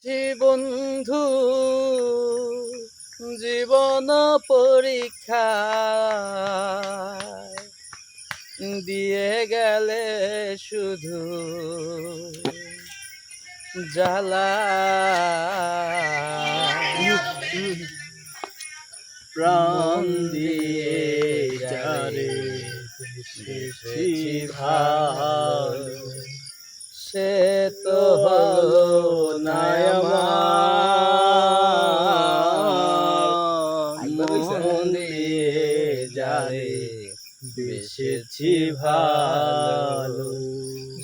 বন্ধু জীবন পরীক্ষা দিয়ে গেলে শুধু জ্বালা প্রাণ দিয়ে যারে বেশি ভালো সে তো হলো না আমার মন দিয়ে যারে বেশি ভালো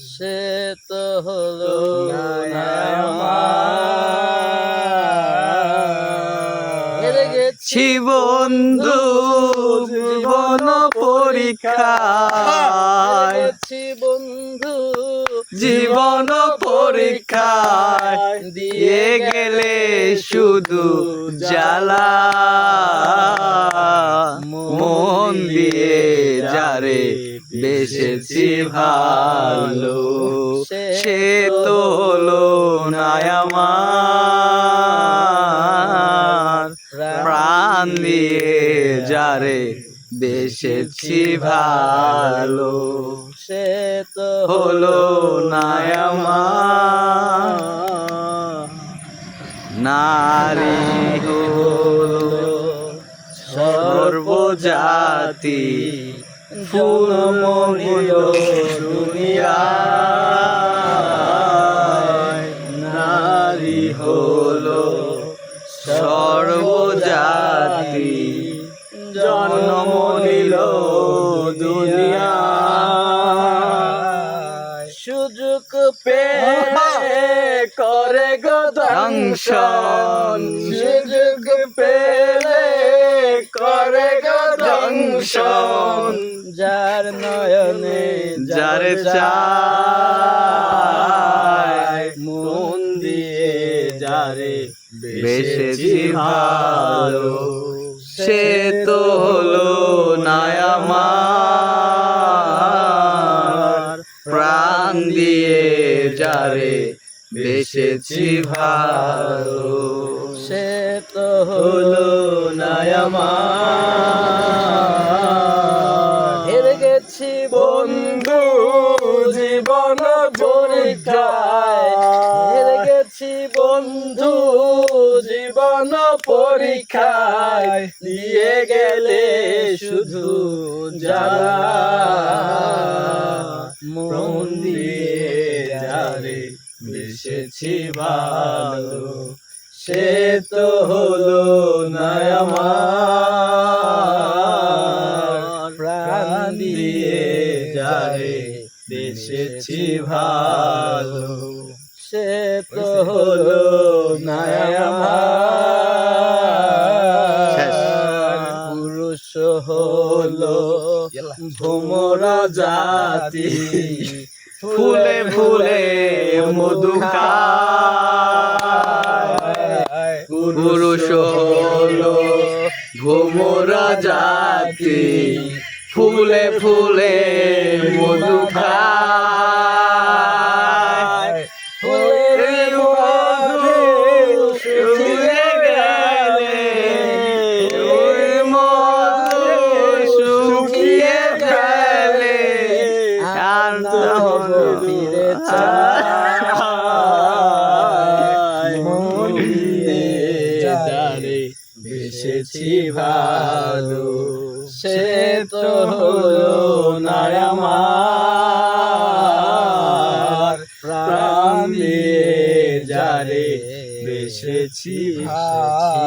সে তো হলো না আমার হেরে গেছি বন্ধু জীবন পরীক্ষা বন্ধু জীবন পরীক্ষায় দিয়ে গেলে শুধু জ্বালা মন দিয়ে যারে বেসেছি ভালো সে তো হলো না আমার প্রাণ দিয়ে যারে বেসেছি ভালো সে তো হলো না আমার নারী হলো সর্বজাতি ফুলমণিল দুনিয়ায় নারী হলো সর্বজাতি জন্ম নিল দুনিয়া সুযোগ পেয়ে করে গো দংশন সুযোগ পেলে করে গো দংশন যার নয়নে যার চায় মন দিয়ে যারে বেসেছি ভালো সে তো হলো না আমার প্রাণ দিয়ে যারে বেসেছি ভালো সে তো হলো না আমার হেরে গেছি বন্ধু জীবন পরীক্ষায় হেরে গেছি বন্ধু জীবন পরীক্ষায় দিয়ে গেলে শুধু জ্বালা মন দিয়ে যারে বেসেছি ভালো সে তো হলো না আমার প্রাণ দিয়ে যারে বেসেছি ভালো সে তো হলো না আমার পুরুষ হলো ভোমরা জাতি ফুলে ফুলে মধু খায় পুরুষ হলো ভোমরা জাতি ফুলে ফুলে মধু খায় ফুলের মধু শুকিয়ে গেলে ওই মধু শুকিয়ে গেলে আর ফিরে চায় মন দিয়ে যারে বেসেছি ভালো সে তো হলো না আমার প্রাণ দিয়ে যারে বেসেছি ভালো